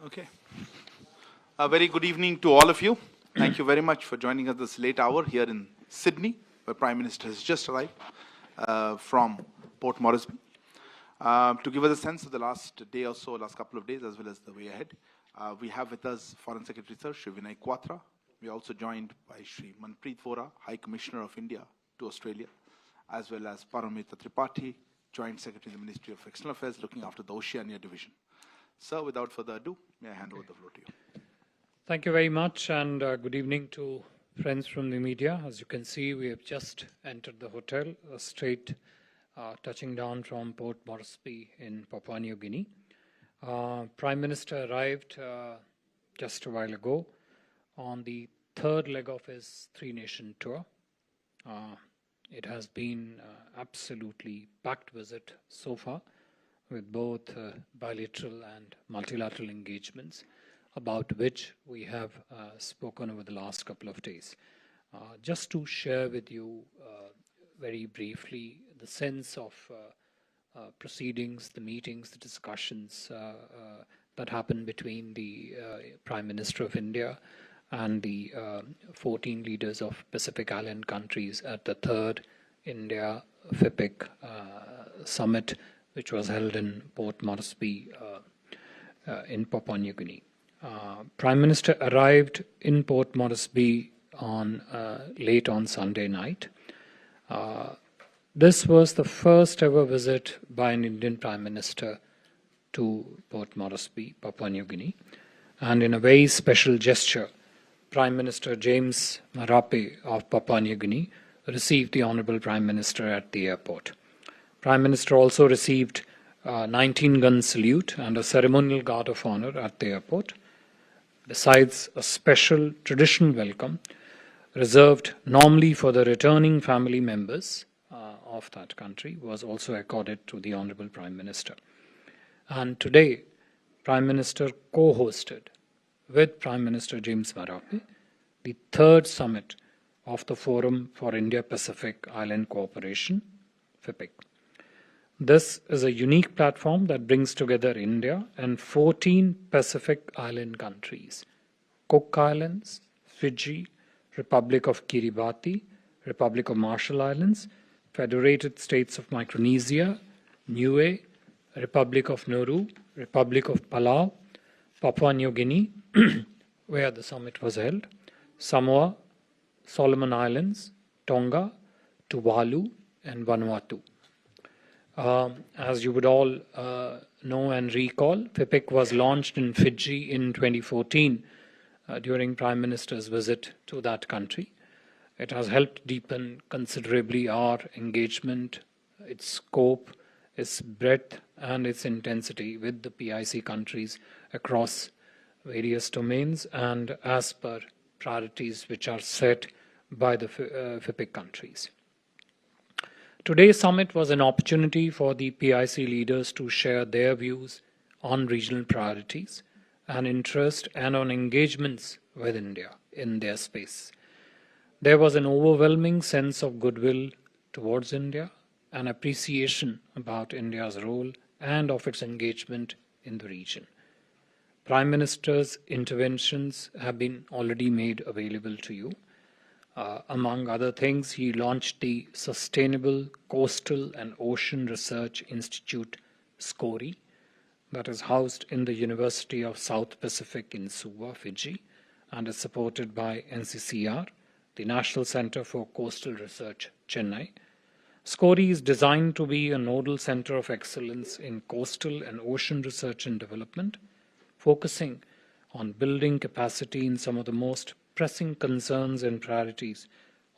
Okay. A very good evening to all of you. Thank you very much for joining us this late hour here in Sydney, where Prime Minister has just arrived from Port Moresby. To give us a sense of the last day or so, last couple of days, as well as the way ahead, we have with us Foreign Secretary Sir Shri Vinay Quatra. We are also joined by Shri Manpreet Vora, High Commissioner of India to Australia, as well as Paramita Tripathi, Joint Secretary of the Ministry of External Affairs, looking after the Oceania Division. Sir, without further ado, may I hand over the floor to you. Thank you very much, and good evening to friends from the media. As you can see, we have just entered the hotel, straight touching down from Port Moresby in Papua New Guinea. Prime Minister arrived just a while ago on the third leg of his three-nation tour. It has been absolutely packed visit so far, with both bilateral and multilateral engagements, about which we have spoken over the last couple of days. Just to share with you very briefly the sense of proceedings, the meetings, the discussions that happened between the Prime Minister of India and the 14 leaders of Pacific Island countries at the third India FIPIC Summit, which was held in Port Moresby in Papua New Guinea. Prime Minister arrived in Port Moresby late on Sunday night. This was the first ever visit by an Indian Prime Minister to Port Moresby, Papua New Guinea. And in a very special gesture, Prime Minister James Marape of Papua New Guinea received the Honourable Prime Minister at the airport. Prime Minister also received a 19-gun salute and a ceremonial guard of honour at the airport, besides a special traditional welcome reserved normally for the returning family members of that country was also accorded to the Honourable Prime Minister. And today, Prime Minister co-hosted with Prime Minister James Marape the third summit of the Forum for Indo-Pacific Island Cooperation, FIPIC. This is a unique platform that brings together India and 14 Pacific Island countries: Cook Islands, Fiji, Republic of Kiribati, Republic of Marshall Islands, Federated States of Micronesia, Niue, Republic of Nauru, Republic of Palau, Papua New Guinea, where the summit was held, Samoa, Solomon Islands, Tonga, Tuvalu, and Vanuatu. As you would all know and recall, FIPIC was launched in Fiji in 2014 during Prime Minister's visit to that country. It has helped deepen considerably our engagement, its scope, its breadth, and its intensity with the PIC countries across various domains and as per priorities which are set by the FIPIC countries. Today's summit was an opportunity for the PIC leaders to share their views on regional priorities and interest and on engagements with India in their space. There was an overwhelming sense of goodwill towards India and appreciation about India's role and of its engagement in the region. Prime Minister's interventions have been already made available to you. Among other things, he launched the Sustainable Coastal and Ocean Research Institute, SCORI, that is housed in the University of South Pacific in Suva, Fiji, and is supported by NCCR, the National Centre for Coastal Research, Chennai. SCORI is designed to be a nodal centre of excellence in coastal and ocean research and development, focusing on building capacity in some of the most pressing concerns and priorities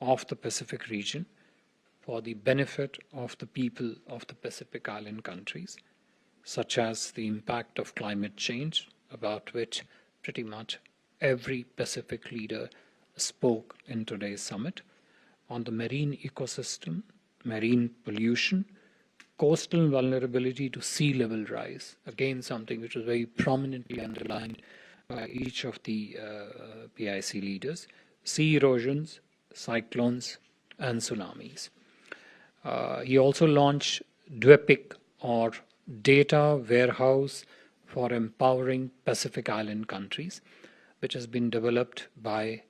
of the Pacific region for the benefit of the people of the Pacific Island countries, such as the impact of climate change, about which pretty much every Pacific leader spoke in today's summit, on the marine ecosystem, marine pollution, coastal vulnerability to sea level rise, again something which was very prominently underlined by each of the PIC leaders, sea erosions, cyclones, and tsunamis. He also launched DWEPIC, or Data Warehouse for empowering Pacific Island countries, which has been developed by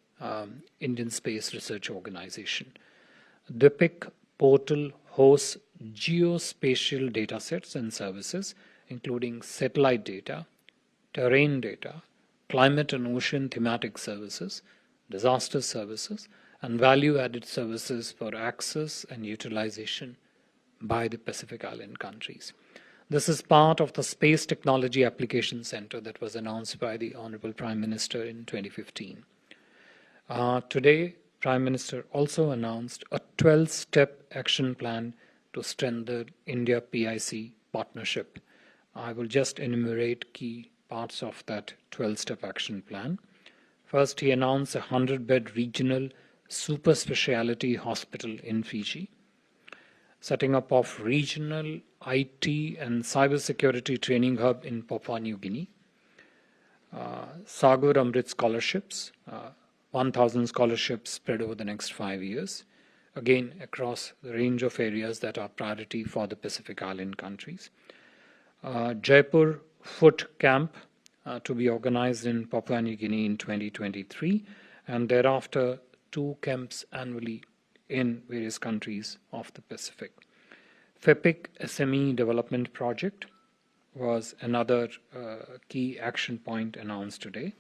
Indian Space Research Organization. The FIPIC portal hosts geospatial datasets and services, including satellite data, terrain data, climate and ocean thematic services, disaster services, and value-added services for access and utilization by the Pacific Island countries. This is part of the Space Technology Application Center that was announced by the Honorable Prime Minister in 2015. Today, Prime Minister also announced a 12-step action plan to strengthen India-PIC partnership. I will just enumerate key parts of that 12-step action plan. First, he announced a 100-bed regional super specialty hospital in Fiji, setting up of regional IT and cybersecurity training hub in Papua New Guinea, Sagar Amrit scholarships, 1,000 scholarships spread over the next 5 years, again across the range of areas that are priority for the Pacific Island countries. Jaipur Foot Camp to be organized in Papua New Guinea in 2023, and thereafter 2 camps annually in various countries of the Pacific. FIPIC SME Development Project was another key action point announced today.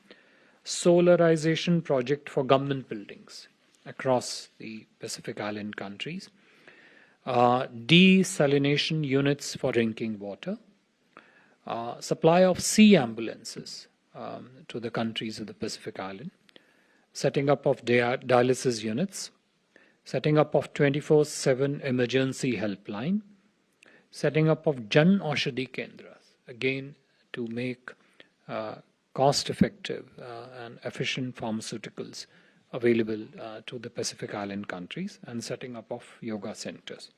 Solarization project for government buildings across the Pacific Island countries. Desalination units for drinking water. Supply of sea ambulances to the countries of the Pacific Island. Setting up of dialysis units. Setting up of 24/7 emergency helpline. Setting up of Jan Aushadhi Kendras, again to make cost-effective and efficient pharmaceuticals available to the Pacific Island countries, and setting up of yoga centers.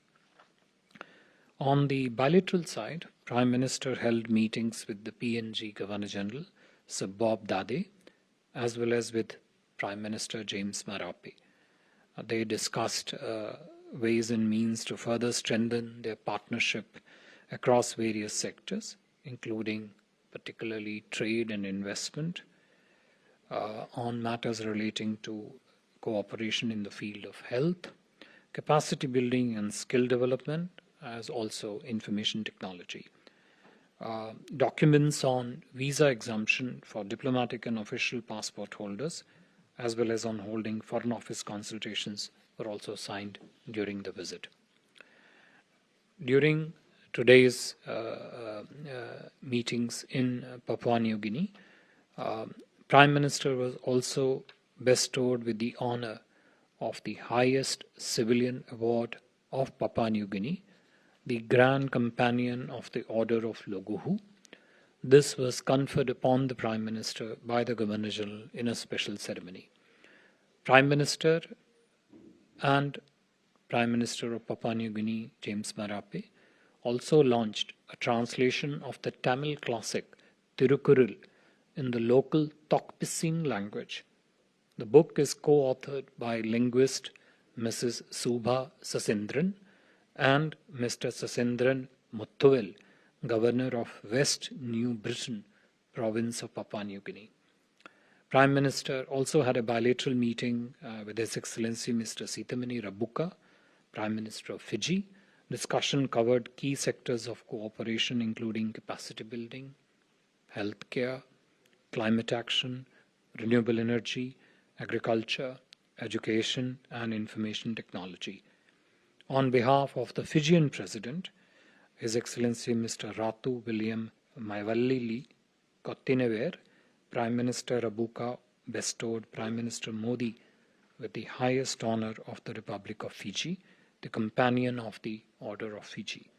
On the bilateral side, Prime Minister held meetings with the PNG Governor General, Sir Bob Dade, as well as with Prime Minister James Marape. They discussed ways and means to further strengthen their partnership across various sectors, including particularly trade and investment, on matters relating to cooperation in the field of health, capacity building and skill development, as also information technology. Documents on visa exemption for diplomatic and official passport holders, as well as on holding Foreign Office consultations, were also signed during the visit. During today's meetings in Papua New Guinea, Prime Minister was also bestowed with the honor of the highest civilian award of Papua New Guinea, the Grand Companion of the Order of Loguhu. This was conferred upon the Prime Minister by the Governor General in a special ceremony. Prime Minister and Prime Minister of Papua New Guinea, James Marape, also launched a translation of the Tamil classic Tirukkural in the local Tokpising language. The book is co-authored by linguist Mrs. Subha Sasindran and Mr. Sasindran Muthuvel, Governor of West New Britain, province of Papua New Guinea. Prime Minister also had a bilateral meeting with His Excellency Mr. Sitamani Rabuka, Prime Minister of Fiji. Discussion covered key sectors of cooperation, including capacity building, healthcare, climate action, renewable energy, agriculture, education, and information technology. On behalf of the Fijian President, His Excellency Mr. Ratu William Maivallili Kottinever, Prime Minister Rabuka bestowed Prime Minister Modi with the highest honor of the Republic of Fiji, the Companion of the Order of Fiji.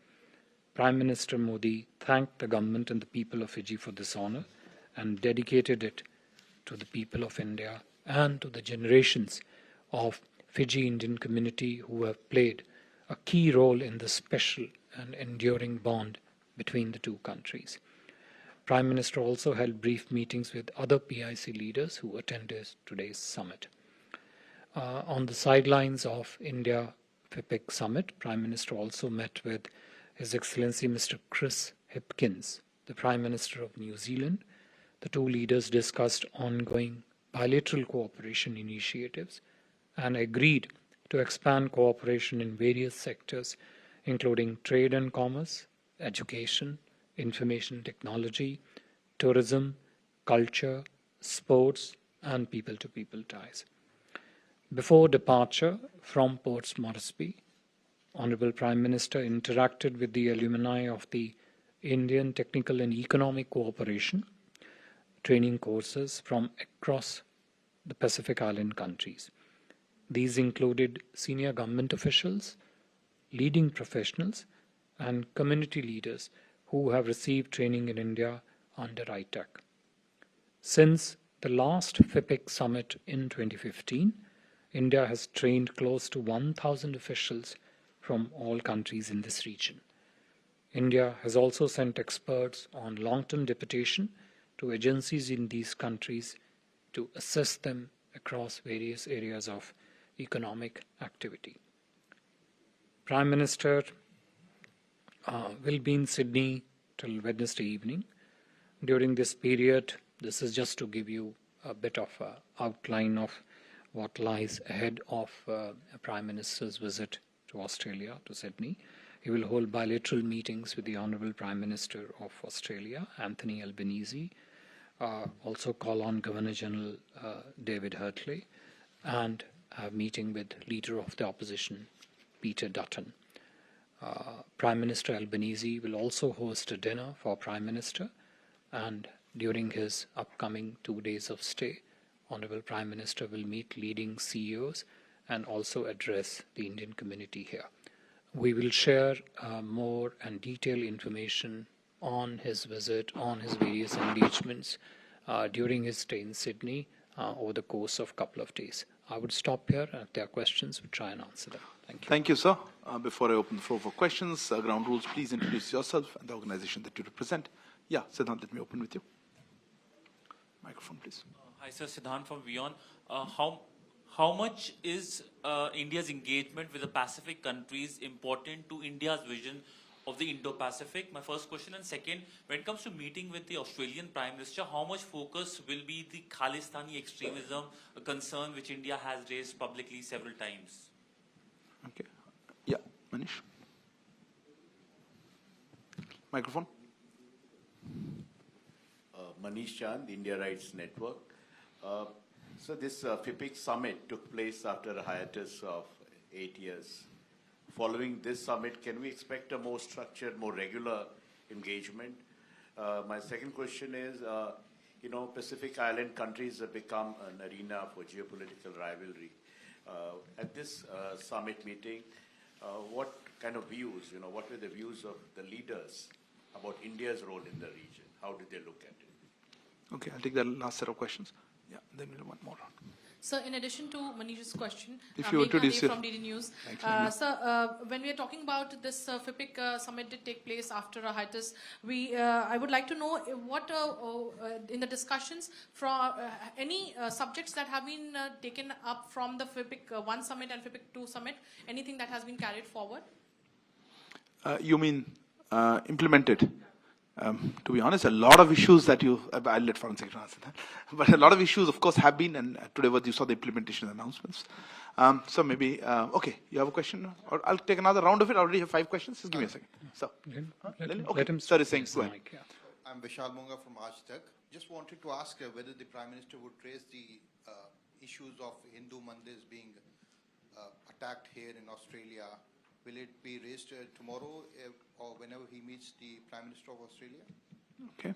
Prime Minister Modi thanked the government and the people of Fiji for this honor and dedicated it to the people of India and to the generations of Fiji Indian community who have played a key role in the special and enduring bond between the two countries. Prime Minister also held brief meetings with other PIC leaders who attended today's summit. On the sidelines of India FIPIC Summit, Prime Minister also met with His Excellency Mr. Chris Hipkins, the Prime Minister of New Zealand. The two leaders discussed ongoing bilateral cooperation initiatives and agreed to expand cooperation in various sectors, including trade and commerce, education, information technology, tourism, culture, sports, and people-to-people ties. Before departure from Port Moresby, Honorable Prime Minister interacted with the alumni of the Indian Technical and Economic Cooperation training courses from across the Pacific Island countries. These included senior government officials, leading professionals, and community leaders who have received training in India under ITEC. Since the last FIPIC Summit in 2015, India has trained close to 1,000 officials from all countries in this region. India has also sent experts on long-term deputation to agencies in these countries to assess them across various areas of economic activity. Prime Minister will be in Sydney till Wednesday evening. During this period, this is just to give you a bit of an outline of what lies ahead of a Prime Minister's visit to Australia, to Sydney. He will hold bilateral meetings with the Honourable Prime Minister of Australia, Anthony Albanese, also call on Governor-General David Hartley, and a meeting with Leader of the Opposition, Peter Dutton. Prime Minister Albanese will also host a dinner for Prime Minister, and during his upcoming 2 days of stay, Honourable Prime Minister will meet leading CEOs and also address the Indian community here. We will share more and detailed information on his visit, on his various engagements during his stay in Sydney over the course of a couple of days. I would stop here, and if there are questions, we'll try and answer them. Thank you. Thank you, sir. Before I open the floor for questions, ground rules, please introduce yourself and the organization that you represent. Yeah, Siddhant, let me open with you. Microphone, please. Hi, sir. Siddhant from Vion. How much is India's engagement with the Pacific countries important to India's vision of the Indo-Pacific? My first question. And second, when it comes to meeting with the Australian Prime Minister, how much focus will be the Khalistani extremism, a concern which India has raised publicly several times? Okay. Yeah, Manish. Microphone. Manish Chand, India Rights Network. So this FIPIC Summit took place after a hiatus of 8 years. Following this summit, can we expect a more structured, more regular engagement? My second question is, Pacific Island countries have become an arena for geopolitical rivalry. At this summit meeting, what kind of views, what were the views of the leaders about India's role in the region? How did they look at it? Okay, I'll take the last set of questions. Yeah, then we'll have one more round. So, in addition to Manish's question, If you introduce from DD News. Thanks, Sir, when we are talking about this FIPIC summit did take place after a hiatus, I would like to know what, in the discussions, from any subjects that have been taken up from the FIPIC 1 summit and FIPIC 2 summit, anything that has been carried forward? You mean implemented? To be honest, a lot of issues that I'll let Foreign Secretary answer that, but a lot of issues, of course, have been, and today you saw the implementation announcements. So maybe, okay, you have a question? Or I'll take another round of it. I already have 5 questions. Just give me a second. So, Let him sir is saying, go ahead. mic, yeah. I'm Vishal Munga from Aaj Just wanted to ask whether the Prime Minister would raise the issues of Hindu mandirs being attacked here in Australia. Will it be raised tomorrow or whenever he meets the Prime Minister of Australia? Okay.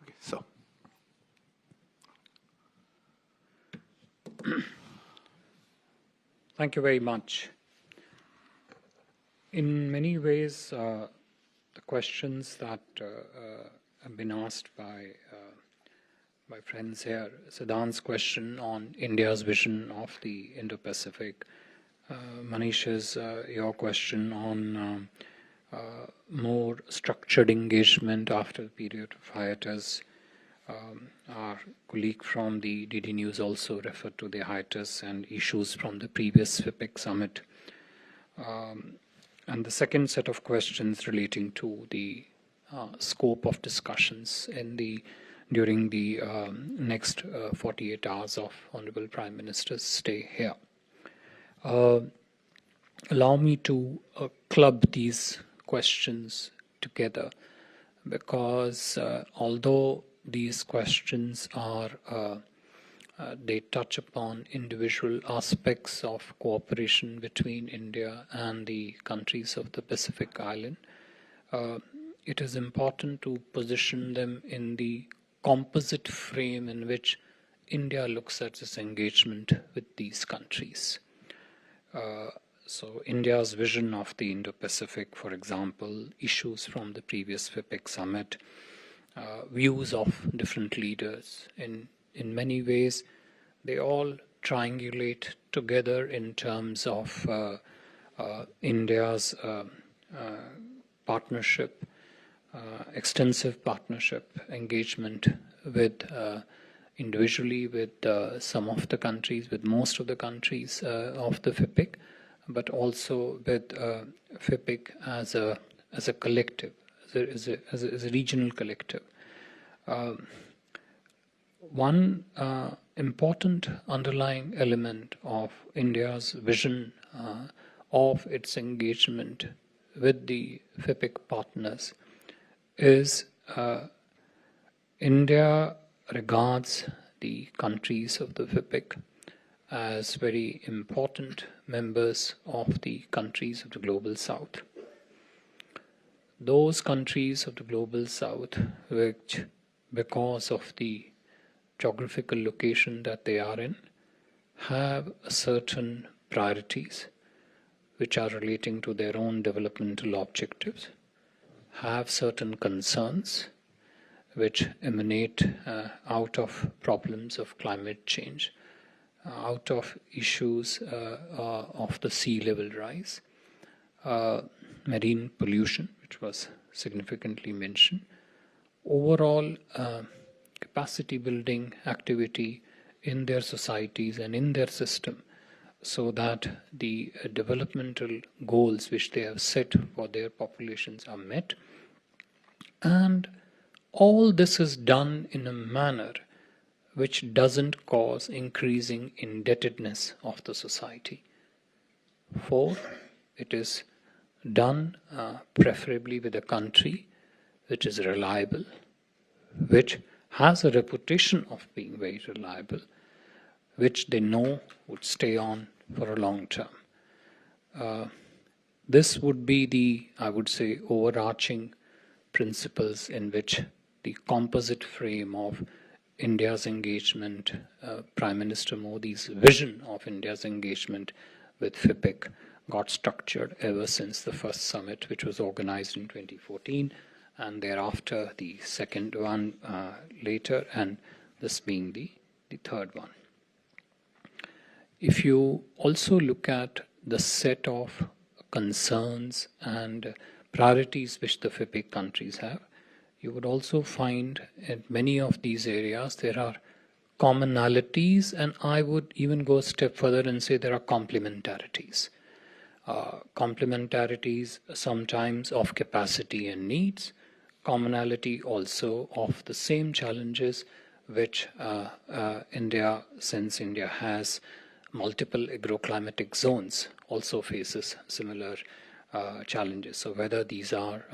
Okay, so. Thank you very much. In many ways, the questions that have been asked by friends here, Siddhant's question on India's vision of the Indo-Pacific, Manish's, your question on more structured engagement after the period of hiatus. Our colleague from the DD News also referred to the hiatus and issues from the previous FIPIC summit. And the second set of questions relating to the scope of discussions during the next 48 hours of Honorable Prime Minister's stay here. Allow me to club these questions together, because although these questions are they touch upon individual aspects of cooperation between India and the countries of the Pacific Island, it is important to position them in the composite frame in which India looks at its engagement with these countries. So India's vision of the Indo-Pacific, for example, issues from the previous FIPIC Summit, views of different leaders, in many ways, they all triangulate together in terms of India's partnership, extensive partnership engagement with individually with some of the countries, with most of the countries of the FIPIC, but also with FIPIC as a collective, as a regional collective. One important underlying element of India's vision of its engagement with the FIPIC partners is India regards the countries of the FIPIC as very important members of the countries of the Global South. Those countries of the Global South, which, because of the geographical location that they are in, have certain priorities which are relating to their own developmental objectives, have certain concerns which emanate out of problems of climate change, out of issues of the sea level rise, marine pollution, which was significantly mentioned, overall capacity building activity in their societies and in their system, so that the developmental goals which they have set for their populations are met. And all this is done in a manner which doesn't cause increasing indebtedness of the society. Four, it is done preferably with a country which is reliable, which has a reputation of being very reliable, which they know would stay on for a long term. This would be the, I would say, overarching principles in which the composite frame of India's engagement, Prime Minister Modi's vision of India's engagement with FIPIC got structured ever since the first summit, which was organized in 2014, and thereafter the second one later, and this being the third one. If you also look at the set of concerns and priorities which the FIPIC countries have, you would also find in many of these areas there are commonalities, and I would even go a step further and say there are complementarities. Complementarities sometimes of capacity and needs, commonality also of the same challenges which India, since India has multiple agroclimatic zones, also faces similar challenges. So whether these are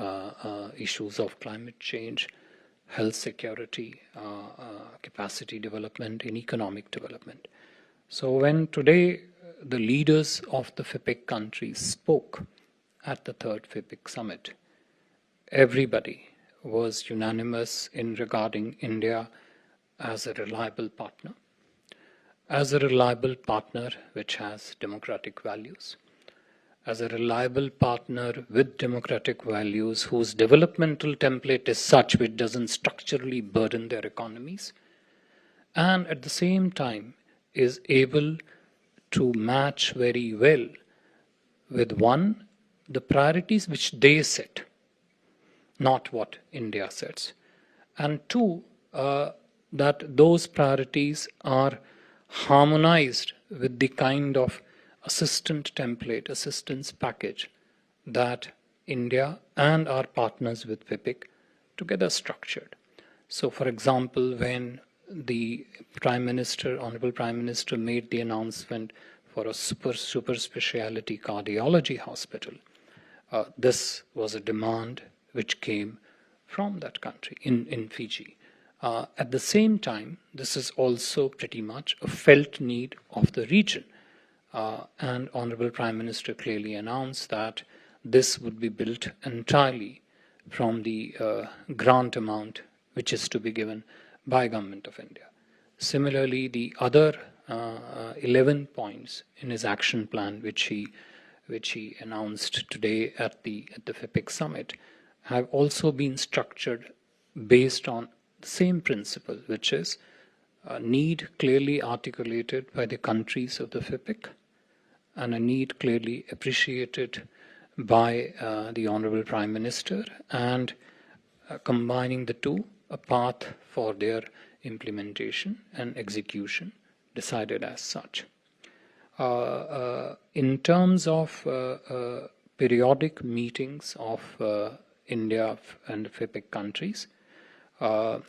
issues of climate change, health security, capacity development, and economic development. So when today the leaders of the FIPIC countries spoke at the third FIPIC Summit, everybody was unanimous in regarding India as a reliable partner which has democratic values, as a reliable partner with democratic values whose developmental template is such which doesn't structurally burden their economies, and at the same time is able to match very well with one, the priorities which they set, not what India sets, and two, that those priorities are harmonized with the kind of assistance package that India and our partners with FIPIC together structured. So, for example, when the Honorable Prime Minister made the announcement for a super speciality cardiology hospital, this was a demand which came from that country in Fiji. At the same time, this is also pretty much a felt need of the region. And Honorable Prime Minister clearly announced that this would be built entirely from the grant amount which is to be given by Government of India. Similarly, the other 11 points in his action plan, which he announced today at the FIPIC Summit, have also been structured based on the same principle, which is a need clearly articulated by the countries of the FIPIC and a need clearly appreciated by the Honorable Prime Minister, and combining the two, a path for their implementation and execution decided as such. In terms of periodic meetings of India and the FIPIC countries,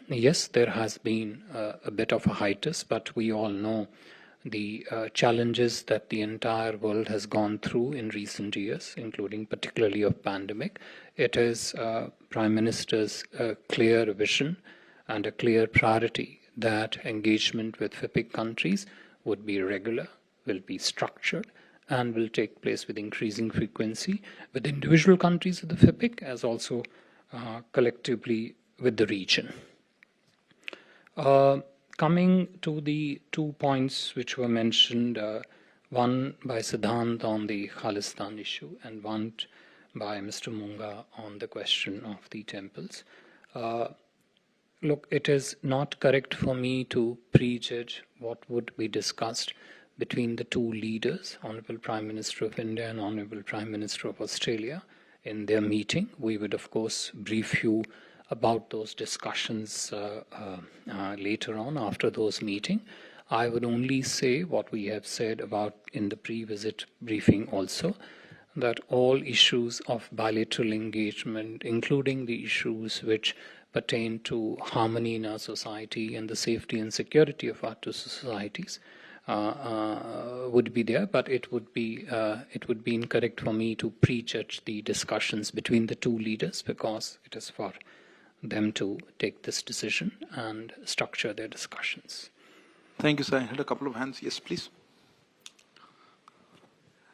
yes, there has been a bit of a hiatus, but we all know the challenges that the entire world has gone through in recent years, including particularly of pandemic. It is Prime Minister's clear vision and a clear priority that engagement with FIPIC countries would be regular, will be structured, and will take place with increasing frequency with individual countries of the FIPIC as also collectively with the region. Coming to the 2 points which were mentioned, one by Siddhant on the Khalistan issue and one by Mr. Munga on the question of the temples. Look, it is not correct for me to prejudge what would be discussed between the two leaders, Honorable Prime Minister of India and Honorable Prime Minister of Australia, in their meeting. We would, of course, brief you about those discussions later on after those meetings. I would only say what we have said about in the pre-visit briefing also, that all issues of bilateral engagement, including the issues which pertain to harmony in our society and the safety and security of our two societies, would be there, but it would be incorrect for me to prejudge the discussions between the two leaders, because it is for them to take this decision and structure their discussions. Thank you, sir. I had a couple of hands. Yes, please.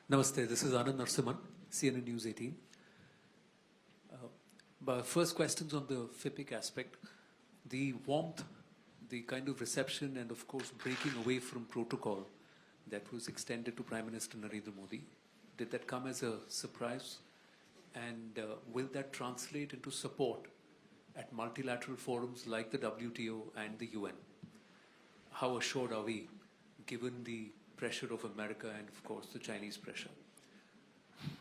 Namaste, this is Anand Narsiman, CNN News 18. First questions on the FIPIC aspect. The warmth, the kind of reception and of course breaking away from protocol that was extended to Prime Minister Narendra Modi, did that come as a surprise? And will that translate into support at multilateral forums like the WTO and the UN? How assured are we, given the pressure of America and of course the Chinese pressure?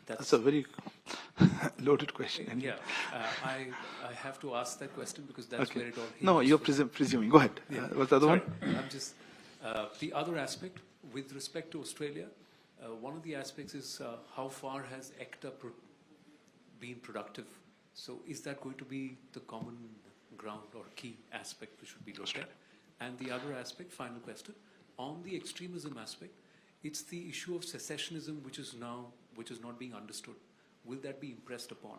That's a very loaded question. Yeah, I have to ask that question because that's Okay. where it all hinges. No, you're presuming. Go ahead. Yeah. What's the other Sorry, one? I'm just, the other aspect, with respect to Australia, one of the aspects is how far has ECTA been productive? So is that going to be the common ground or key aspect which should be looked at? And the other aspect, final question, on the extremism aspect, it's the issue of secessionism which is not being understood. Will that be impressed upon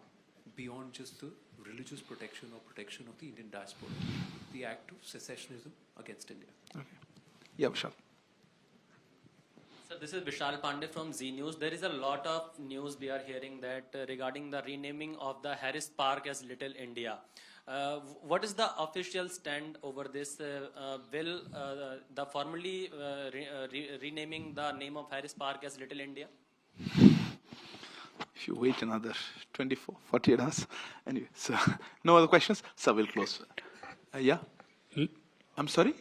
beyond just the religious protection or protection of the Indian diaspora, the act of secessionism against India? Okay. Yeah, Vishal. So this is Vishal Pandey from Z News. There is a lot of news we are hearing that regarding the renaming of the Harris Park as Little India. What is the official stand over this? Will the formally renaming the name of Harris Park as Little India? If you wait another 24, 48 hours. Anyway, so no other questions? So we'll close. Yeah? I'm sorry?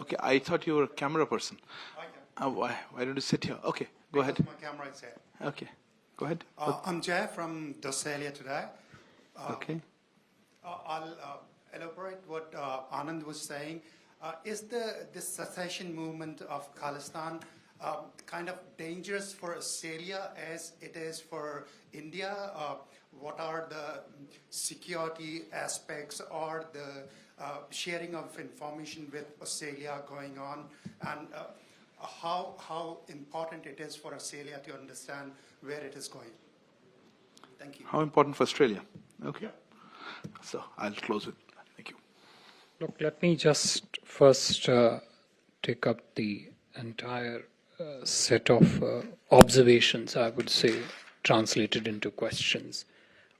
Okay, I thought you were a camera person. Why don't you sit here? Okay, go ahead. My camera is here. Okay, go ahead. I'm Jay from Australia today. Okay. I'll elaborate what Anand was saying. Is this secession movement of Khalistan kind of dangerous for Australia as it is for India? What are the security aspects or the sharing of information with Australia going on, and how important it is for Australia to understand where it is going? Thank you. How important for Australia? Okay. So I'll close with that. Thank you. Look, let me just first take up the entire set of observations, I would say, translated into questions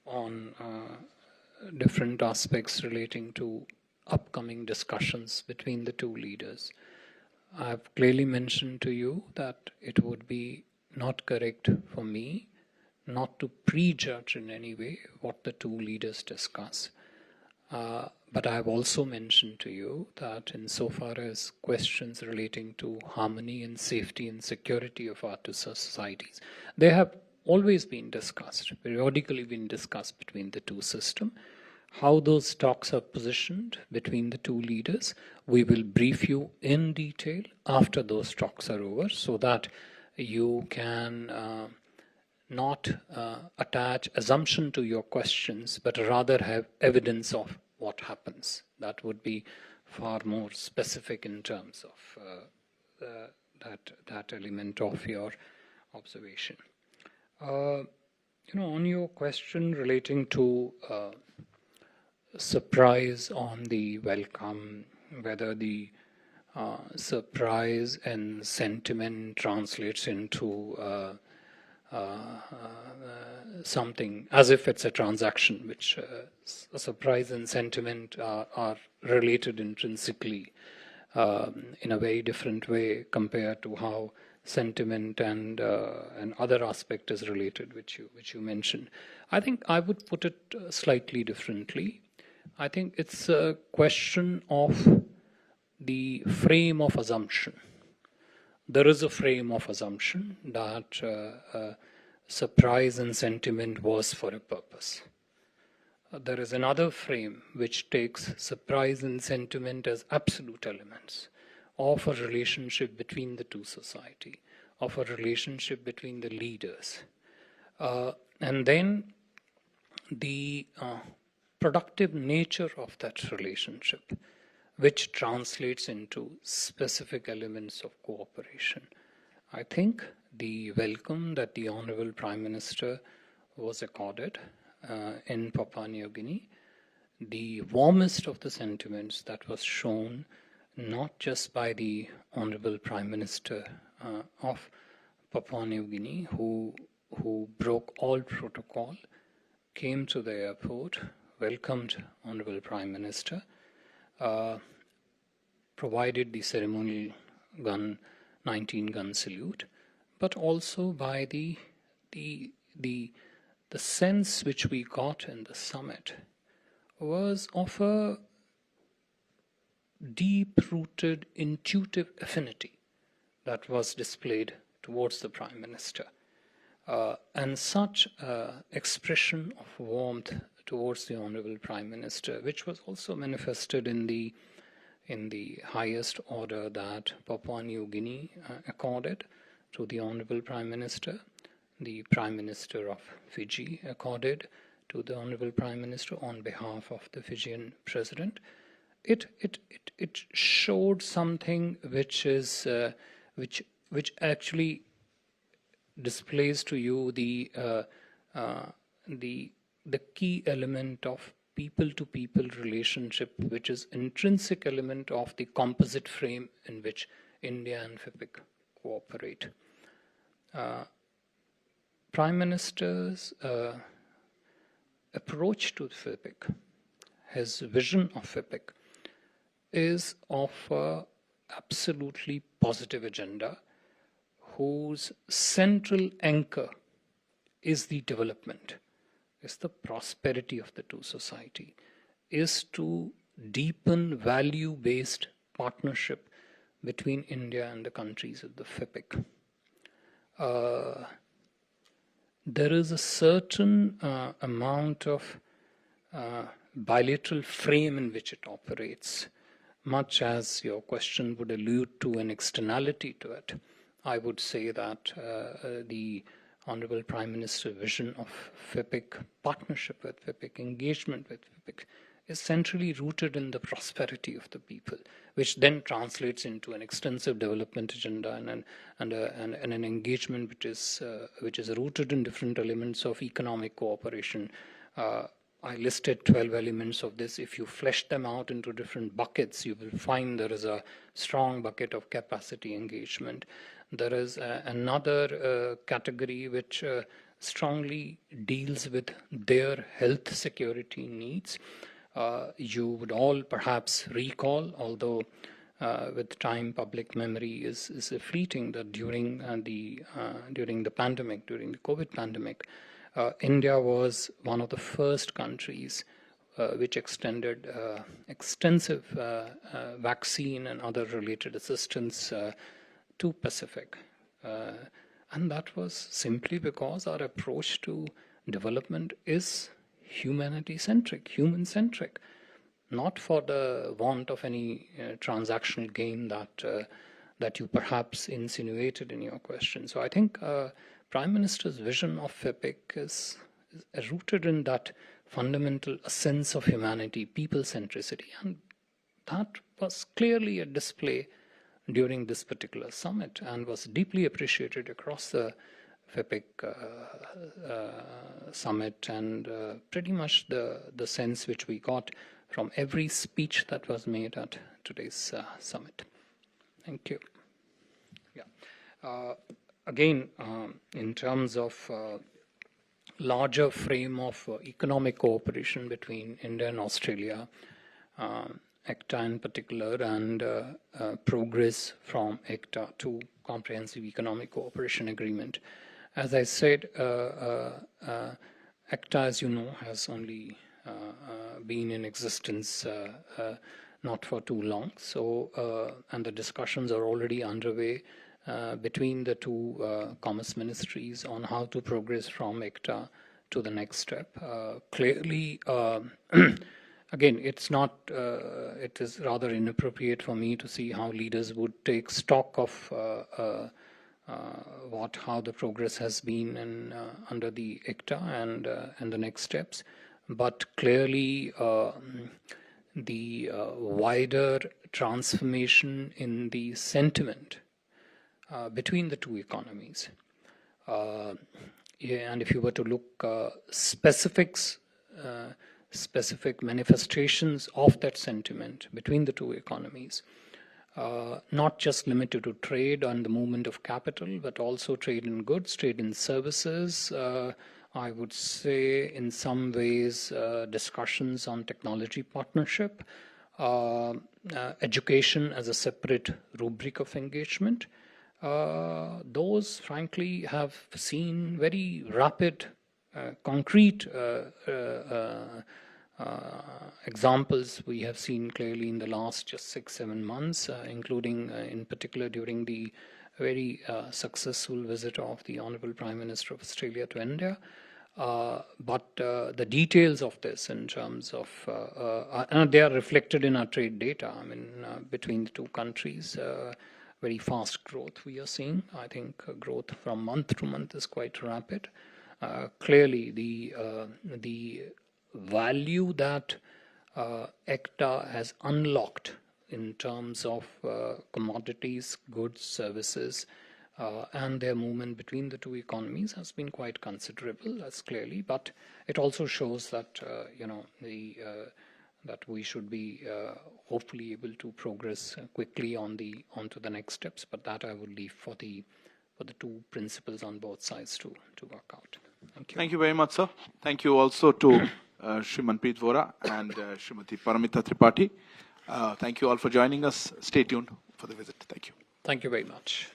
on different aspects relating to upcoming discussions between the two leaders. I've clearly mentioned to you that it would be not correct for me not to prejudge in any way what the two leaders discuss. But I have also mentioned to you that insofar as questions relating to harmony and safety and security of our two societies, they have always been discussed, periodically been discussed between the two systems. How those talks are positioned between the two leaders, we will brief you in detail after those talks are over, so that you can not attach assumption to your questions, but rather have evidence of what happens. That would be far more specific in terms of that element of your observation. On your question relating to surprise on the welcome, whether the surprise and sentiment translates into something as if it's a transaction, which surprise and sentiment are related intrinsically in a very different way compared to how sentiment and other aspect is related, which you mentioned. I think I would put it slightly differently. I think it's a question of the frame of assumption. There is a frame of assumption that surprise and sentiment was for a purpose. There is another frame which takes surprise and sentiment as absolute elements of a relationship between the two societies, of a relationship between the leaders. And then the productive nature of that relationship, which translates into specific elements of cooperation. I think the welcome that the Honorable Prime Minister was accorded in Papua New Guinea, the warmest of the sentiments that was shown not just by the Honorable Prime Minister of Papua New Guinea, who broke all protocol, came to the airport, welcomed Honorable Prime Minister, provided the ceremonial 19-gun salute, but also by the sense which we got in the summit was of a deep-rooted, intuitive affinity that was displayed towards the Prime Minister. And such expression of warmth towards the Honorable Prime Minister, which was also manifested in the highest order that Papua New Guinea accorded to the Honorable Prime Minister, the Prime Minister of Fiji accorded to the Honorable Prime Minister on behalf of the Fijian President. It showed something which is which actually displays to you the key element of people-to-people relationship, which is intrinsic element of the composite frame in which India and FIPIC cooperate. Prime Minister's approach to FIPIC, his vision of FIPIC, is of an absolutely positive agenda whose central anchor is the development, is the prosperity of the two societies, is to deepen value-based partnership between India and the countries of the FIPIC. There is a certain amount of bilateral frame in which it operates, much as your question would allude to an externality to it. I would say that the Honorable Prime Minister's vision of FIPIC, partnership with FIPIC, engagement with FIPIC, is centrally rooted in the prosperity of the people, which then translates into an extensive development agenda and an engagement which is rooted in different elements of economic cooperation. I listed 12 elements of this. If you flesh them out into different buckets, you will find there is a strong bucket of capacity engagement. There is another category which strongly deals with their health security needs. You would all perhaps recall, although with time public memory is fleeting, that during the pandemic, during the COVID pandemic, India was one of the first countries which extended extensive vaccine and other related assistance to Pacific. And that was simply because our approach to development is humanity-centric, human-centric, not for the want of any transactional gain that you perhaps insinuated in your question. So I think Prime Minister's vision of FIPIC is rooted in that fundamental sense of humanity, people-centricity, and that was clearly a display during this particular summit and was deeply appreciated across the FIPIC summit, and pretty much the sense which we got from every speech that was made at today's summit. Thank you. Yeah. Again, in terms of larger frame of economic cooperation between India and Australia, ECTA in particular, and progress from ECTA to Comprehensive Economic Cooperation Agreement. As I said, ECTA, as you know, has only been in existence not for too long. So, and the discussions are already underway between the two commerce ministries on how to progress from ECTA to the next step. Clearly, again, it's not, it is rather inappropriate for me to see how leaders would take stock of how the progress has been under the ECTA and the next steps. But clearly, the wider transformation in the sentiment between the two economies. And if you were to look specifics, specific manifestations of that sentiment between the two economies, not just limited to trade and the movement of capital, but also trade in goods, trade in services. I would say in some ways discussions on technology partnership, education as a separate rubric of engagement. Those, frankly, have seen very rapid, concrete examples we have seen clearly in the last just 6-7 months, including in particular during the very successful visit of the Honorable Prime Minister of Australia to India. But the details of this in terms of, and they are reflected in our trade data, I mean, between the two countries, very fast growth we are seeing. I think growth from month to month is quite rapid. Clearly, the value that ECTA has unlocked in terms of commodities, goods, services, and their movement between the two economies has been quite considerable, that's clearly. But it also shows that that we should be hopefully able to progress quickly onto the next steps. But that I would leave for the two principals on both sides to work out. Thank you. Thank you very much, sir. Thank you also to Shri Manpreet Vora and Srimati Paramita Tripathi. Thank you all for joining us. Stay tuned for the visit. Thank you. Thank you very much.